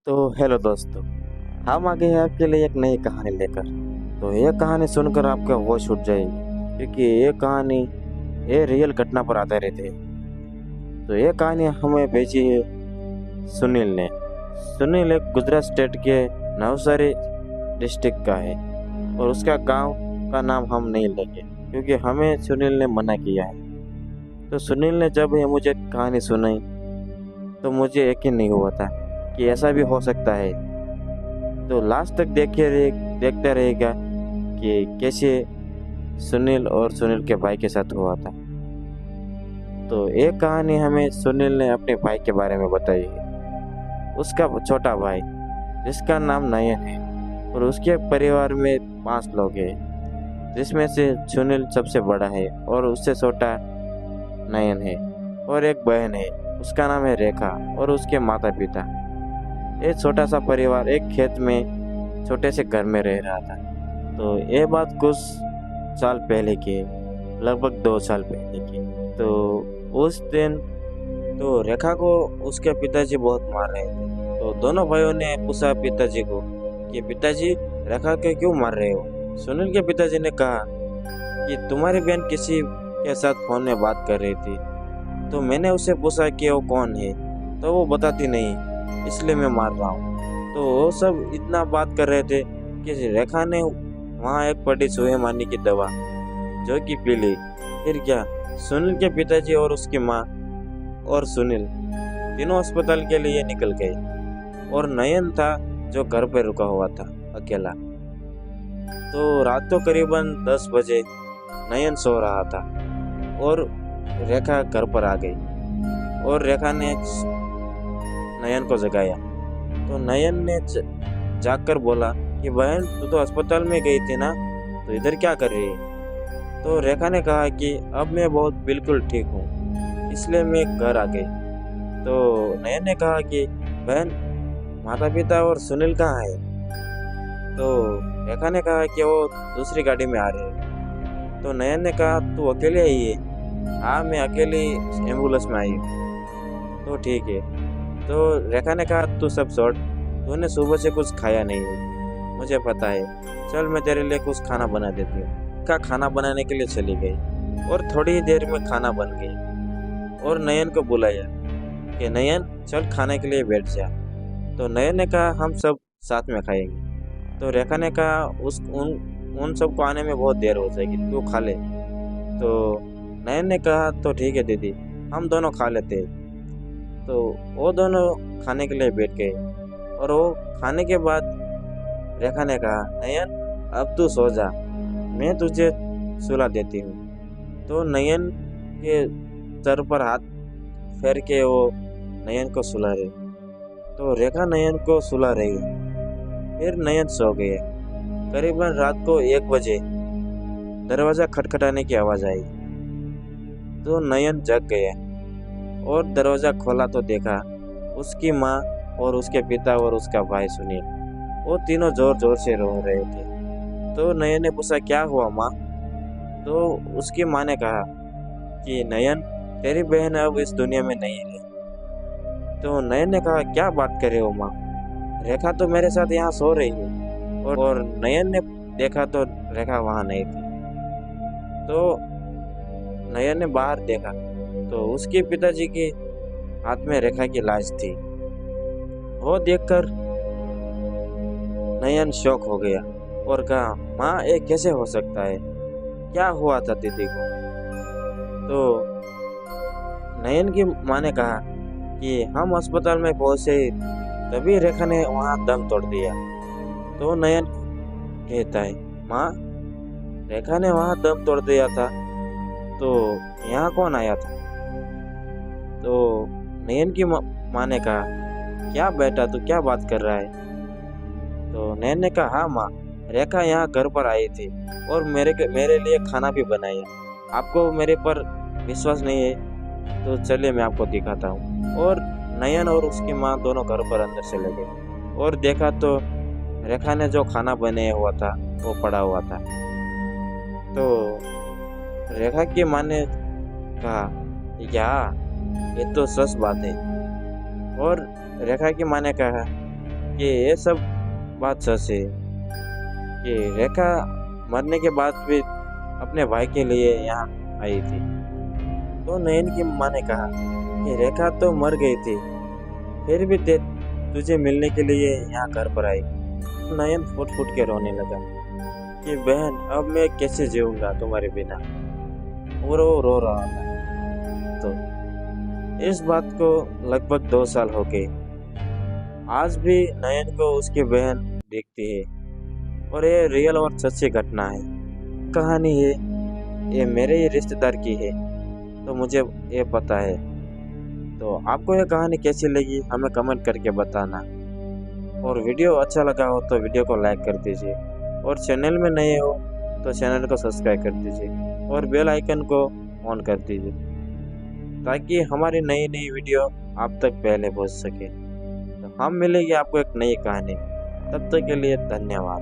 तो हेलो दोस्तों, हम आ गए हैं आपके लिए एक नई कहानी लेकर। तो ये कहानी सुनकर आपका होश उड़ जाएगी, क्योंकि ये कहानी ये रियल घटना पर आधारित है। तो ये कहानी हमें भेजी है सुनील ने। सुनील एक गुजरात स्टेट के नवसारी डिस्ट्रिक्ट का है, और उसका गांव का नाम हम नहीं लेंगे, क्योंकि हमें सुनील ने मना किया है। तो सुनील ने जब ये मुझे कहानी सुनाई तो मुझे यकीन नहीं हुआ था कि ऐसा भी हो सकता है। तो लास्ट तक देखते रहेगा कि कैसे सुनील और सुनील के भाई के साथ हुआ था। तो एक कहानी हमें सुनील ने अपने भाई के बारे में बताई है। उसका छोटा भाई जिसका नाम नयन है, और उसके परिवार में 5 लोग हैं, जिसमें से सुनील सबसे बड़ा है और उससे छोटा नयन है। और एक बहन है, उसका नाम है रेखा, और उसके माता पिता। एक छोटा सा परिवार एक खेत में छोटे से घर में रह रहा था। तो ये बात कुछ साल पहले की है, लगभग 2 साल पहले की। तो उस दिन तो रेखा को उसके पिताजी बहुत मार रहे थे। तो दोनों भाइयों ने पूछा पिताजी को कि पिताजी, रेखा के क्यों मार रहे हो? सुनील के पिताजी ने कहा कि तुम्हारी बहन किसी के साथ फोन में बात कर रही थी, तो मैंने उससे पूछा कि वो कौन है, तो वो बताती नहीं, इसलिए मैं मार रहा हूँ। तो वो सब इतना बात कर रहे थे कि रेखा ने वहाँ एक पड़ी चूहे मारने की दवा जो कि पी ली। फिर क्या, सुनील के पिताजी और उसकी माँ और सुनील तीनों अस्पताल के लिए निकल गए, और नयन था जो घर पर रुका हुआ था अकेला। तो रात को करीबन 10 बजे नयन सो रहा था, और रेखा घर पर आ गई, और रेखा ने नयन को जगाया। तो नयन ने जाकर बोला कि बहन, तू तो अस्पताल में गई थी ना, तो इधर क्या कर रही है? तो रेखा ने कहा कि अब मैं बहुत बिल्कुल ठीक हूँ, इसलिए मैं घर आ गई। तो नयन ने कहा कि बहन, माता पिता और सुनील कहाँ है? तो रेखा ने कहा कि वो दूसरी गाड़ी में आ रहे हैं। तो नयन ने कहा, तू अकेले आई है? हाँ, मैं अकेली एम्बुलेंस में आई हूँ। तो ठीक है। तो रेखा ने कहा, तू सब छोड़, तूने सुबह से कुछ खाया नहीं है, मुझे पता है। चल, मैं तेरे लिए कुछ खाना बना देती हूँ। का खाना बनाने के लिए चली गई, और थोड़ी ही देर में खाना बन गई। और नयन को बुलाया कि नयन, चल खाने के लिए बैठ जा। तो नयन ने कहा, हम सब साथ में खाएंगे। तो रेखा ने कहा, उन सबको आने में बहुत देर हो जाएगी, तू खा ले। तो नयन ने कहा, तो ठीक है दीदी, हम दोनों खा लेते हैं। तो वो दोनों खाने के लिए बैठ गए, और वो खाने के बाद रेखा ने कहा, नयन, अब तू सो जा, मैं तुझे सुला देती हूँ। तो नयन के सर पर हाथ फेर के वो नयन को सुला रही। तो रेखा नयन को सुला रही, फिर नयन सो गए। करीबन रात को 1 बजे दरवाजा खटखटाने की आवाज़ आई। तो नयन जग गए, और दरवाज़ा खोला तो देखा उसकी माँ और उसके पिता और उसका भाई सुनील, वो तीनों जोर जोर से रो रहे थे। तो नयन ने पूछा, क्या हुआ माँ? तो उसकी माँ ने कहा कि नयन, तेरी बहन अब इस दुनिया में नहीं है। तो नयन ने कहा, क्या बात कर रहे हो माँ? रेखा तो मेरे साथ यहाँ सो रही है। और नयन ने देखा तो रेखा वहाँ नहीं थी। तो नयन ने बाहर देखा तो उसके पिताजी के हाथ में रेखा की लाश थी। वो देखकर नयन शॉक हो गया और कहा, माँ, ये कैसे हो सकता है? क्या हुआ था दीदी को? तो नयन की माँ ने कहा कि हम अस्पताल में पहुंचे, तभी रेखा ने वहाँ दम तोड़ दिया। तो नयन कहता है, माँ, रेखा ने वहाँ दम तोड़ दिया था, तो यहाँ कौन आया था? तो नयन की माँ ने कहा, क्या बेटा, तू क्या बात कर रहा है? तो नयन ने कहा, हाँ माँ, रेखा यहाँ घर पर आई थी, और मेरे लिए खाना भी बनाया। आपको मेरे पर विश्वास नहीं है तो चलिए मैं आपको दिखाता हूँ। और नयन और उसकी माँ दोनों घर पर अंदर चले गए, और देखा तो रेखा ने जो खाना बनाया हुआ था वो पड़ा हुआ था। तो रेखा की माँ ने कहा, ये तो सच बात है। और रेखा की माँ ने कहा कि ये सब बात सच है कि रेखा मरने के बाद भी अपने भाई के लिए यहाँ आई थी। तो नयन की माँ ने कहा कि रेखा तो मर गई थी, फिर भी तुझे मिलने के लिए यहाँ घर पर आई। नयन फुट फुट के रोने लगा कि बहन अब मैं कैसे जीऊंगा तुम्हारे बिना, और वो रो रहा था। तो इस बात को लगभग 2 साल हो गए। आज भी नयन को उसकी बहन दिखती है, और ये रियल और सच्ची घटना है। कहानी है ये मेरे ही रिश्तेदार की है, तो मुझे ये पता है। तो आपको ये कहानी कैसी लगी हमें कमेंट करके बताना, और वीडियो अच्छा लगा हो तो वीडियो को लाइक कर दीजिए, और चैनल में नए हो तो चैनल को सब्सक्राइब कर दीजिए और बेल आइकन को ऑन कर दीजिए, ताकि हमारी नई नई वीडियो आप तक पहले पहुंच सके। तो हम मिलेंगे आपको एक नई कहानी, तब तक के लिए धन्यवाद।